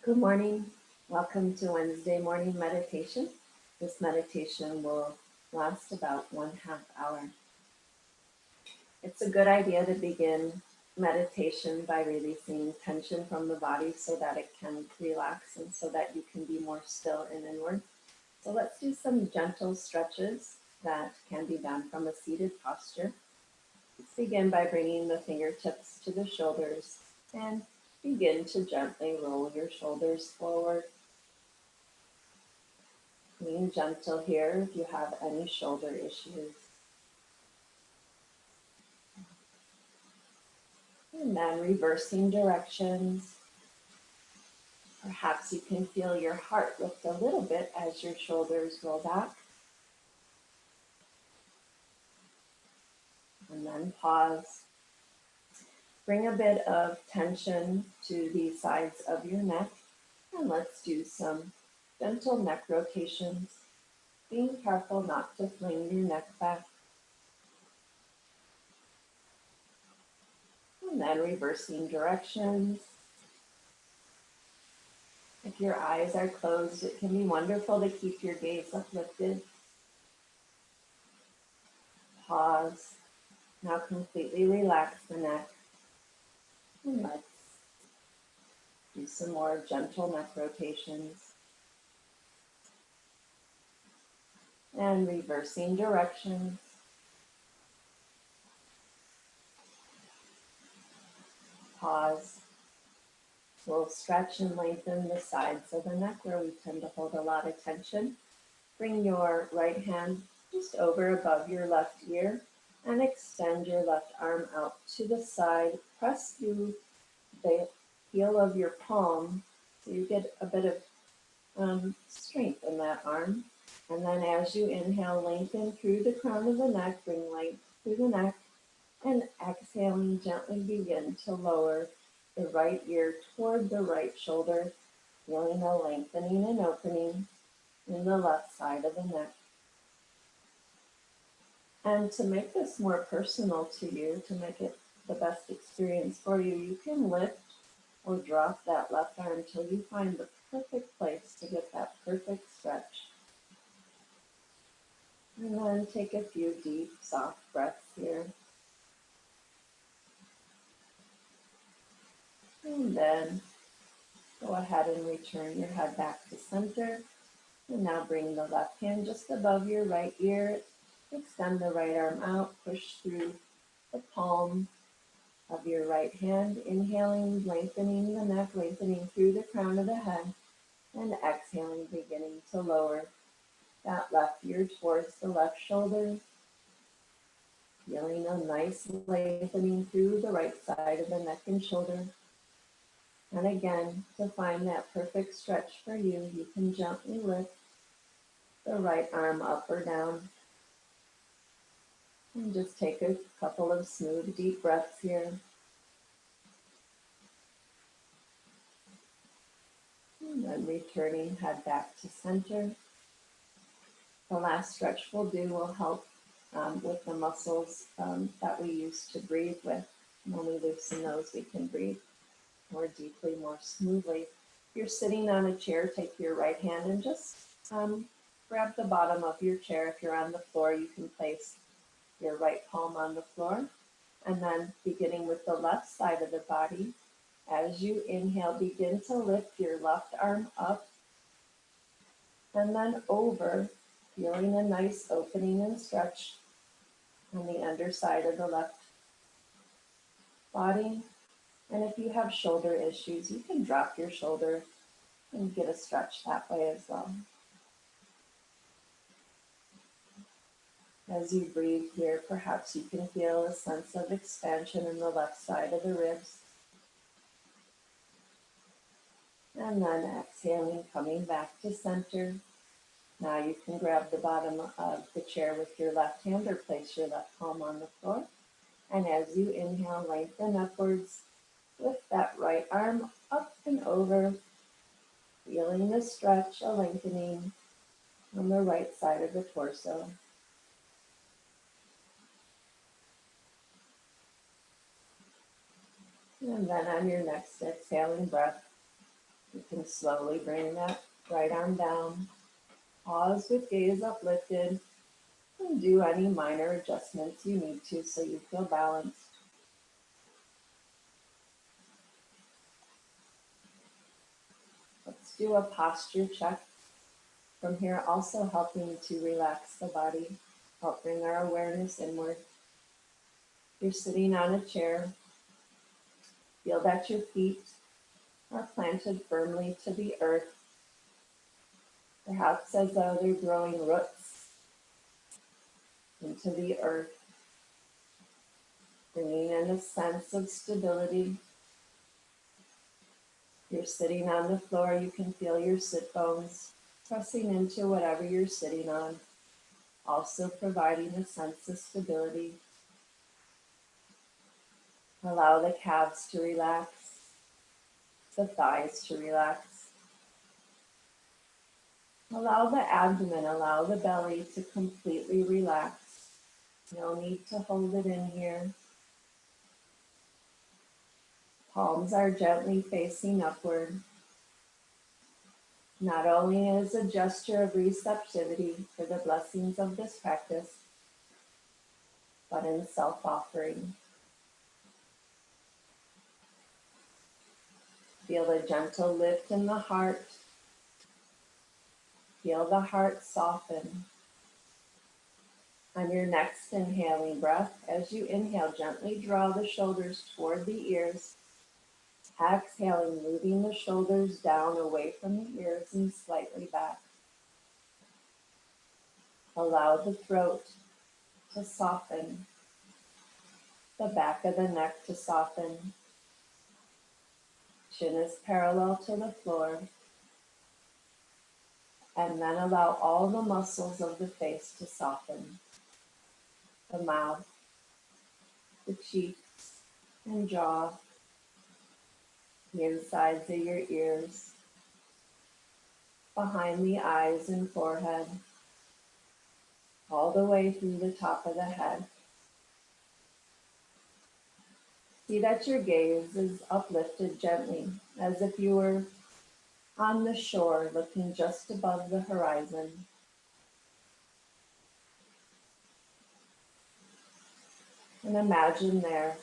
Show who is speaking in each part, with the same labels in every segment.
Speaker 1: Good morning. Welcome to Wednesday morning meditation. This meditation will last about 1/2 hour. It's a good idea to begin meditation by releasing tension from the body so that it can relax and so that you can be more still and inward. So let's do some gentle stretches that can be done from a seated posture. Let's begin by bringing the fingertips to the shoulders and begin to gently roll your shoulders forward. Being gentle here if you have any shoulder issues. And then reversing directions. Perhaps you can feel your heart lift a little bit as your shoulders roll back. And then pause. Bring a bit of tension to the sides of your neck. And let's do some gentle neck rotations. Being careful not to fling your neck back. And then reversing directions. If your eyes are closed, it can be wonderful to keep your gaze uplifted. Pause. Now completely relax the neck. And let's do some more gentle neck rotations. And reversing directions. Pause. We'll stretch and lengthen the sides of the neck where we tend to hold a lot of tension. Bring your right hand just over above your left ear and extend your left arm out to the side. Press through the heel of your palm so you get a bit of strength in that arm. And then as you inhale, lengthen through the crown of the neck, bring length through the neck, and exhaling, gently begin to lower the right ear toward the right shoulder, feeling a lengthening and opening in the left side of the neck. And to make this more personal to you, to make it the best experience for you, you can lift or drop that left arm until you find the perfect place to get that perfect stretch. And then take a few deep, soft breaths here. And then go ahead and return your head back to center. And now bring the left hand just above your right ear. Extend the right arm out. Push through the palm of your right hand. Inhaling, lengthening the neck, lengthening through the crown of the head. And exhaling, beginning to lower that left ear towards the left shoulder. Feeling a nice lengthening through the right side of the neck and shoulder. And again, to find that perfect stretch for you, you can gently lift the right arm up or down. And just take a couple of smooth, deep breaths here. And then returning, head back to center. The last stretch we'll do will help with the muscles that we use to breathe with. When we loosen those, we can breathe more deeply, more smoothly. If you're sitting on a chair, take your right hand and just grab the bottom of your chair. If you're on the floor, you can place your right palm on the floor. And then beginning with the left side of the body, as you inhale, begin to lift your left arm up and then over, feeling a nice opening and stretch on the underside of the left body. And if you have shoulder issues, you can drop your shoulder and get a stretch that way as well. As you breathe here, perhaps you can feel a sense of expansion in the left side of the ribs. And then exhaling, coming back to center. Now you can grab the bottom of the chair with your left hand or place your left palm on the floor. And as you inhale, lengthen upwards. Lift that right arm up and over, feeling the stretch, a lengthening on the right side of the torso. And then on your next exhaling breath, You can slowly bring that right arm down. Pause with gaze uplifted and do any minor adjustments you need to so you feel balanced. Let's do a posture check. From here, also helping to relax the body, help bring our awareness inward. You're sitting on a chair. Feel that your feet are planted firmly to the earth, perhaps as though they're growing roots into the earth, bringing in a sense of stability. You're sitting on the floor, you can feel your sit bones pressing into whatever you're sitting on, also providing a sense of stability. Allow the calves to relax, the thighs to relax. Allow the abdomen, allow the belly to completely relax. No need to hold it in here. Palms are gently facing upward. Not only as a gesture of receptivity for the blessings of this practice, but in self-offering. Feel a gentle lift in the heart. Feel the heart soften. On your next inhaling breath, as you inhale, gently draw the shoulders toward the ears. Exhaling, moving the shoulders down away from the ears and slightly back. Allow the throat to soften, the back of the neck to soften. Chin is parallel to the floor. And then allow all the muscles of the face to soften. The mouth, the cheeks and jaw, the insides of your ears, behind the eyes and forehead, all the way through the top of the head. See that your gaze is uplifted gently, as if you were on the shore looking just above the horizon. And imagine there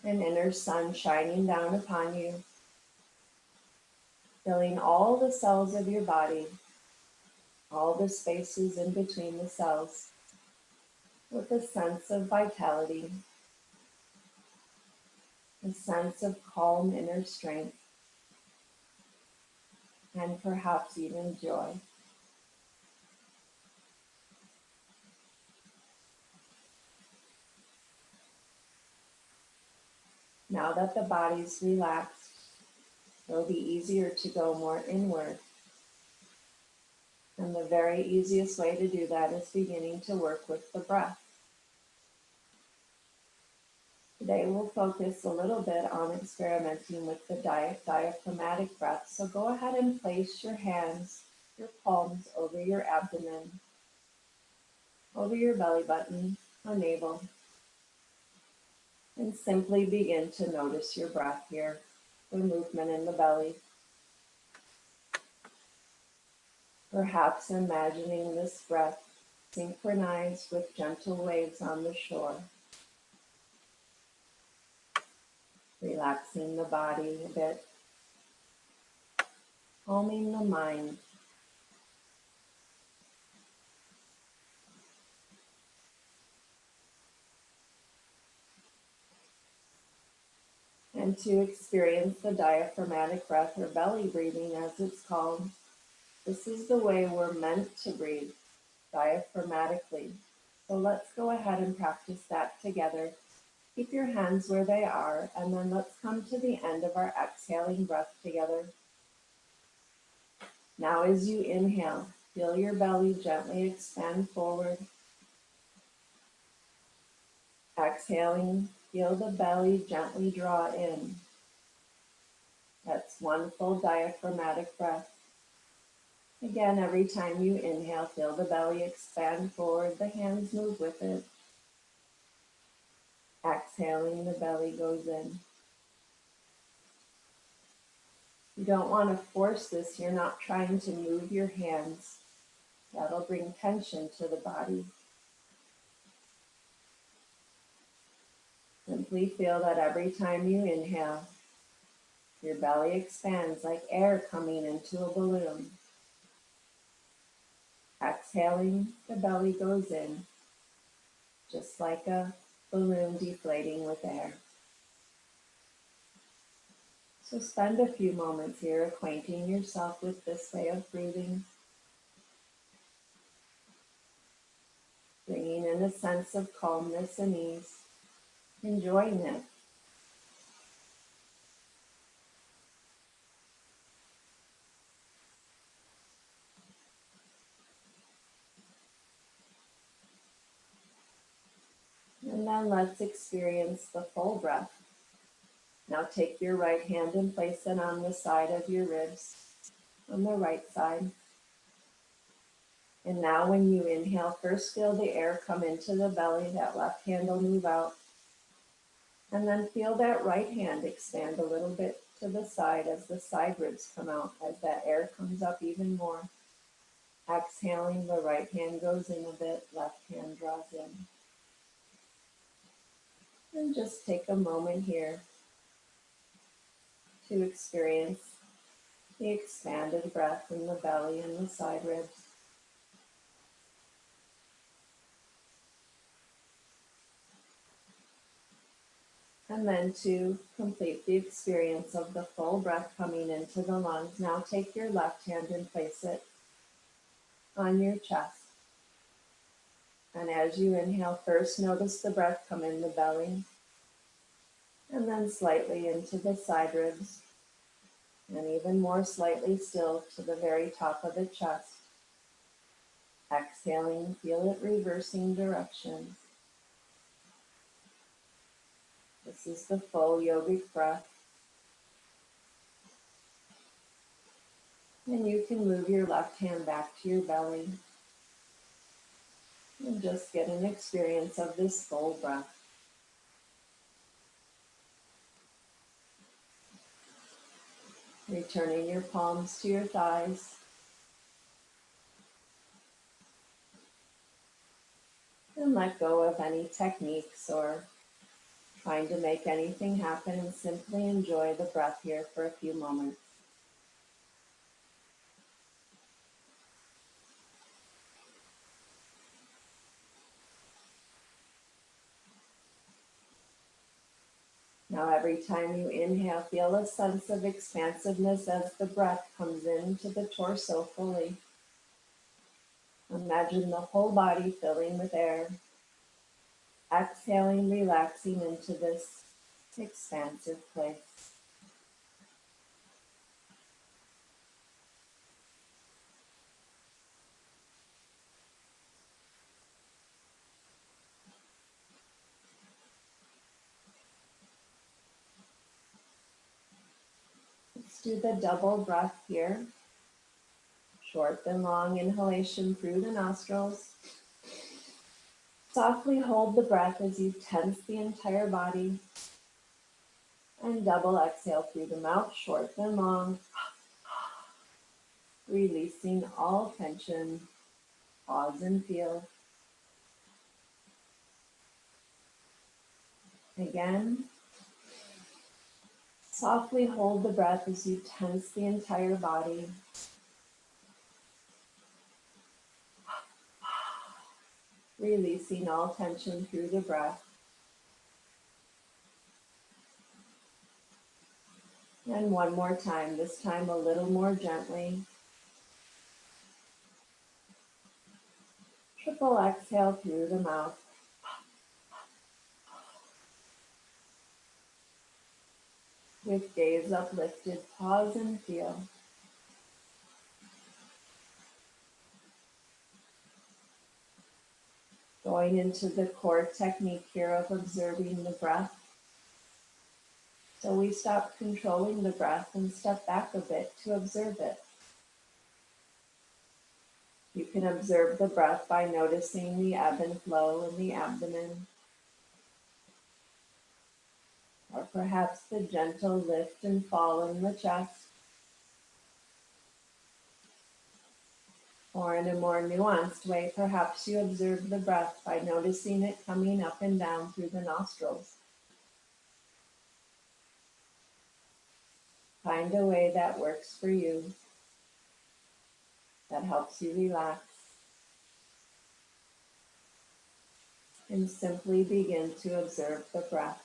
Speaker 1: an inner sun shining down upon you, filling all the cells of your body, all the spaces in between the cells, with a sense of vitality, a sense of calm inner strength, and perhaps even joy. Now that the body's relaxed, it'll be easier to go more inward. And the very easiest way to do that is beginning to work with the breath. Today we'll focus a little bit on experimenting with the diaphragmatic breath. So go ahead and place your hands, your palms over your abdomen, over your belly button or navel, and simply begin to notice your breath here, the movement in the belly. Perhaps imagining this breath synchronized with gentle waves on the shore, relaxing the body a bit, calming the mind. And to experience the diaphragmatic breath, or belly breathing as it's called, this is the way we're meant to breathe, diaphragmatically. So let's go ahead and practice that together. Keep your hands where they are, and then let's come to the end of our exhaling breath together. Now as you inhale, feel your belly gently expand forward. Exhaling, feel the belly gently draw in. That's one full diaphragmatic breath. Again, every time you inhale, feel the belly expand forward, the hands move with it. Exhaling, the belly goes in. You don't want to force this. You're not trying to move your hands. That'll bring tension to the body. Simply feel that every time you inhale, your belly expands like air coming into a balloon. Exhaling, the belly goes in, just like a balloon deflating with air. So spend a few moments here acquainting yourself with this way of breathing, bringing in a sense of calmness and ease, enjoying it. And then let's experience the full breath. Now take your right hand and place it on the side of your ribs, on the right side. And now when you inhale, first feel the air come into the belly, that left hand will move out. And then feel that right hand expand a little bit to the side as the side ribs come out, as that air comes up even more. Exhaling, the right hand goes in a bit, left hand draws in. And just take a moment here to experience the expanded breath in the belly and the side ribs. And then to complete the experience of the full breath coming into the lungs, now take your left hand and place it on your chest. And as you inhale, first notice the breath come in the belly, and then slightly into the side ribs, and even more slightly still to the very top of the chest. Exhaling, feel it reversing directions. This is the full yogic breath. And you can move your left hand back to your belly and just get an experience of this full breath. Returning your palms to your thighs. And let go of any techniques or trying to make anything happen, and simply enjoy the breath here for a few moments. Now every time you inhale, feel a sense of expansiveness as the breath comes into the torso fully. Imagine the whole body filling with air. Exhaling, relaxing into this expansive place. Let's do the double breath here. Short and long inhalation through the nostrils. Softly hold the breath as you tense the entire body. And double exhale through the mouth, short and long. Releasing all tension. Pause and feel. Again. Softly hold the breath as you tense the entire body. Releasing all tension through the breath. And one more time, this time a little more gently. Triple exhale through the mouth. With gaze uplifted, pause and feel. Going into the core technique here of observing the breath. So we stop controlling the breath and step back a bit to observe it. You can observe the breath by noticing the ebb and flow in the abdomen, or perhaps the gentle lift and fall in the chest. Or in a more nuanced way, perhaps you observe the breath by noticing it coming up and down through the nostrils. Find a way that works for you, that helps you relax, and simply begin to observe the breath.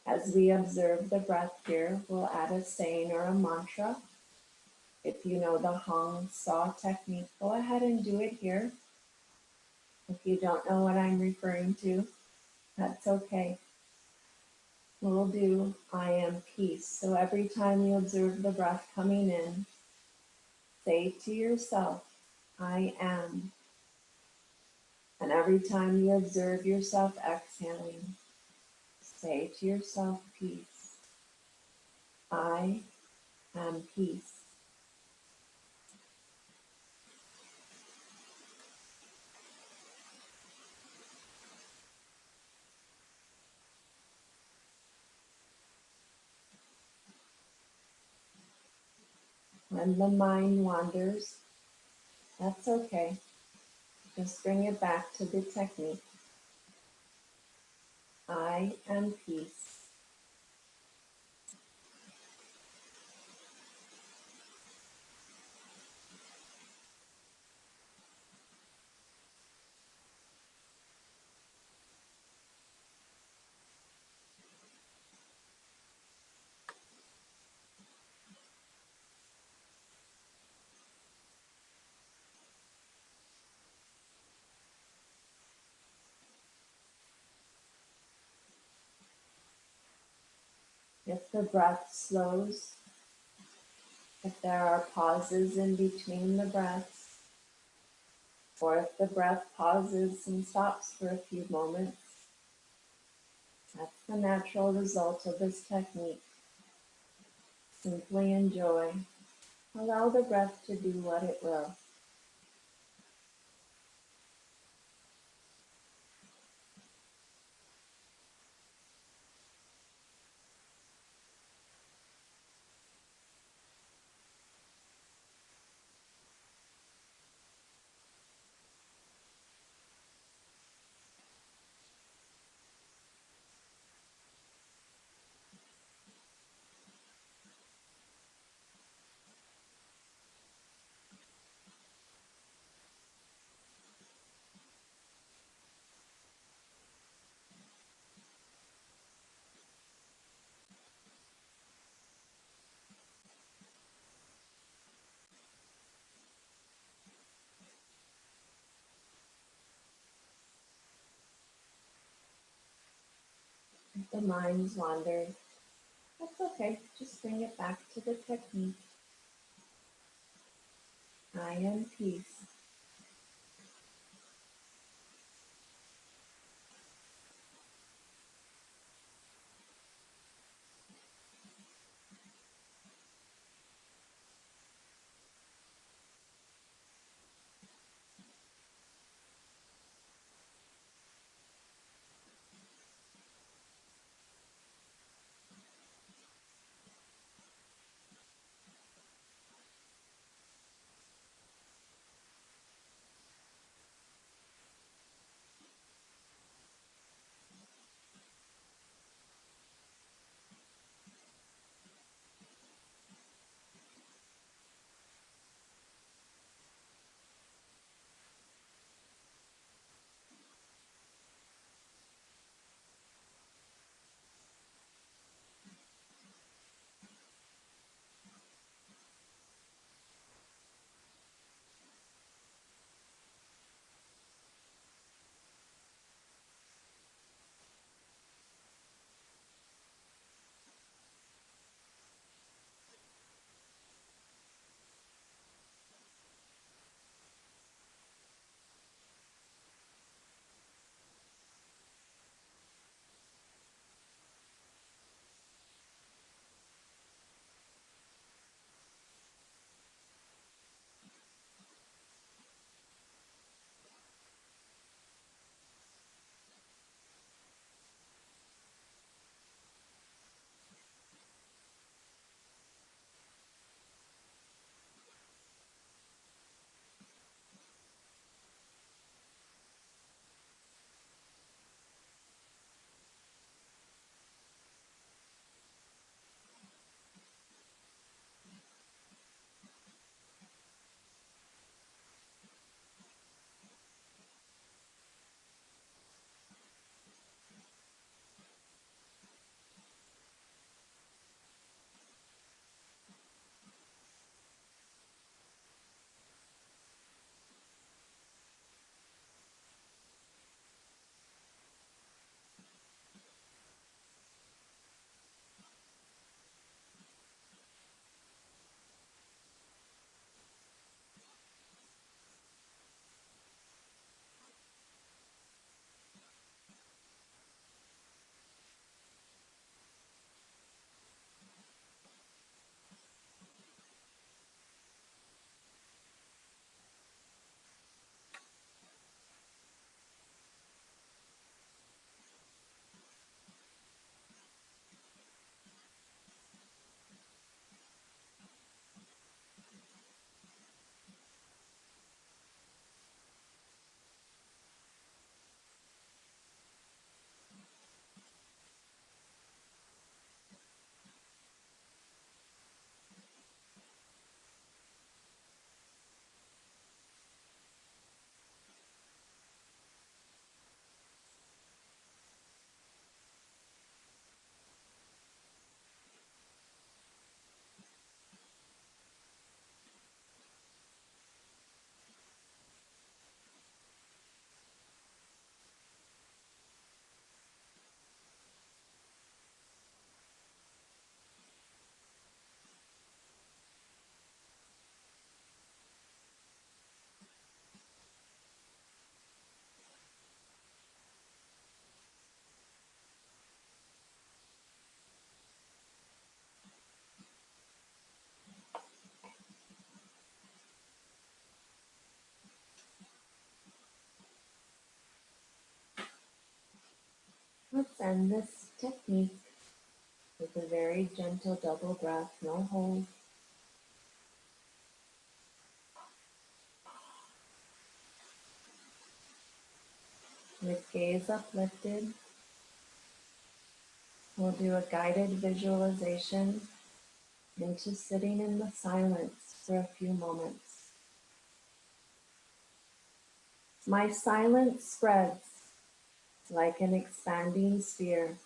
Speaker 1: As we observe the breath here, we'll add a saying or a mantra. If you know the hung saw technique, go ahead and do it here. If you don't know what I'm referring to, that's okay. We'll do I am peace. So every time you observe the breath coming in, say to yourself, I am. And every time you observe yourself exhaling, say to yourself, peace. I am peace. When the mind wanders, that's okay. Just bring it back to the technique. I am peace. If the breath slows, if there are pauses in between the breaths, or if the breath pauses and stops for a few moments, that's the natural result of this technique. Simply enjoy. Allow the breath to do what it will. If the mind's wandered, that's okay. Just bring it back to the technique. I am peace. Let's end this technique with a very gentle double breath, no hold. With gaze uplifted, we'll do a guided visualization into sitting in the silence for a few moments. My silence spreads like an expanding sphere,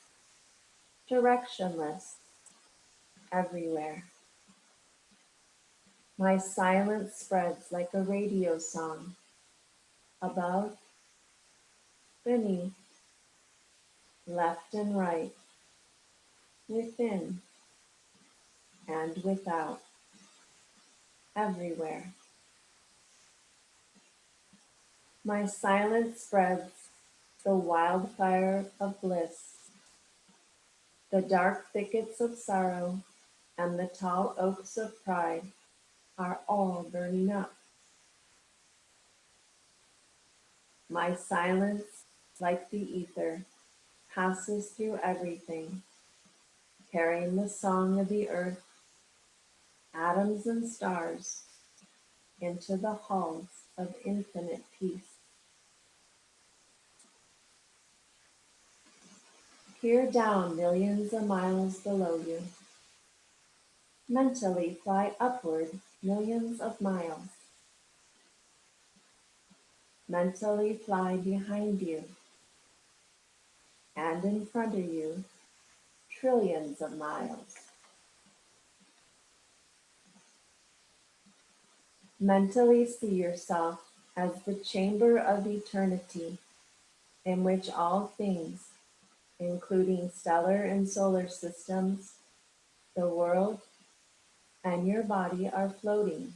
Speaker 1: directionless everywhere. My silence spreads like a radio song, above, beneath, left and right, within and without, everywhere. My silence spreads the wildfire of bliss. The dark thickets of sorrow and the tall oaks of pride are all burning up. My silence, like the ether, passes through everything, carrying the song of the earth, atoms and stars, into the halls of infinite peace. Peer down millions of miles below you. Mentally fly upward millions of miles. Mentally fly behind you and in front of you trillions of miles. Mentally see yourself as the chamber of eternity in which all things, including stellar and solar systems, the world, and your body are floating.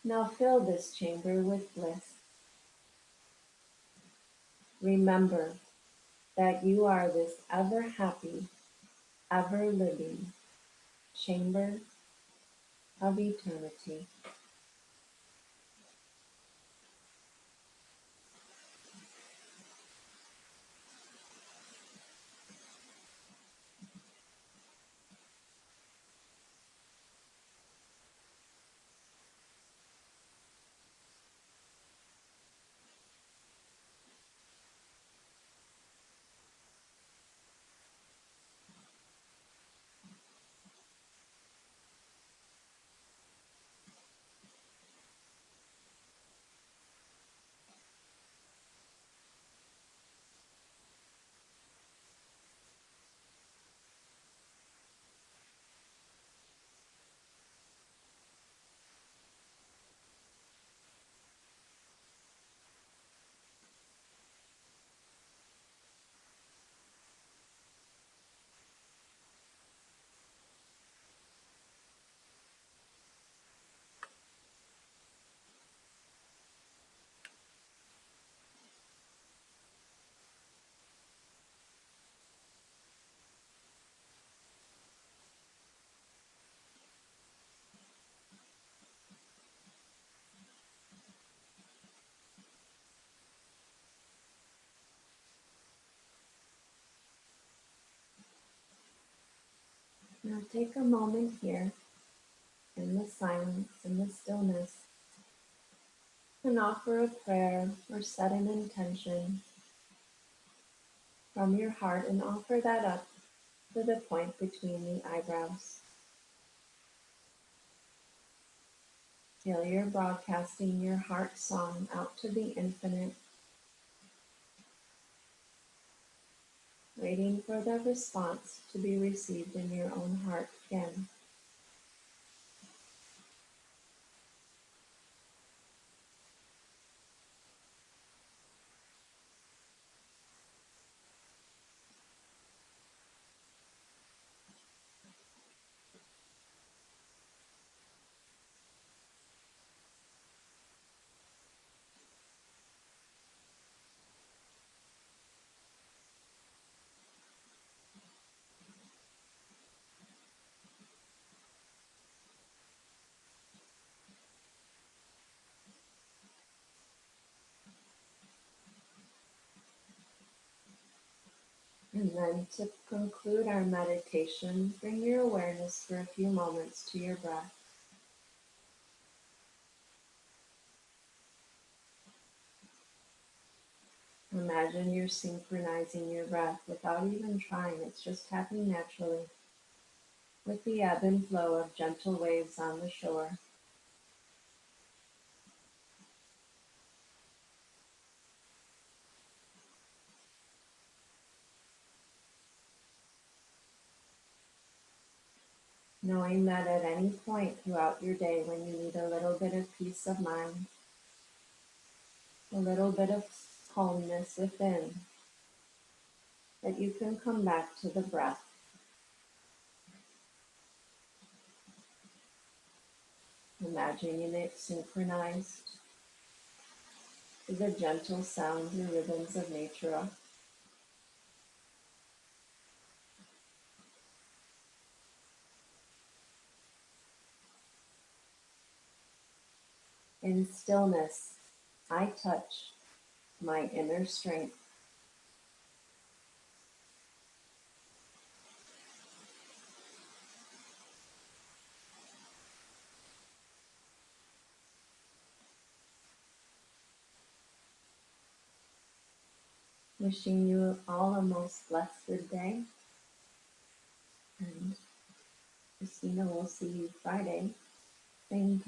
Speaker 1: Now fill this chamber with bliss. Remember that you are this ever happy, ever living chamber of eternity. Now take a moment here in the silence and the stillness and offer a prayer or set an intention from your heart and offer that up to the point between the eyebrows. Feel you're broadcasting your heart song out to the infinite, waiting for the response to be received in your own heart again. And then to conclude our meditation, bring your awareness for a few moments to your breath. Imagine you're synchronizing your breath without even trying. It's just happening naturally with the ebb and flow of gentle waves on the shore. Knowing that at any point throughout your day when you need a little bit of peace of mind, a little bit of calmness within, that you can come back to the breath, imagining it synchronized to the gentle sounds and rhythms of nature. In stillness, I touch my inner strength. Wishing you all a most blessed day. And Christina will see you Friday, same time.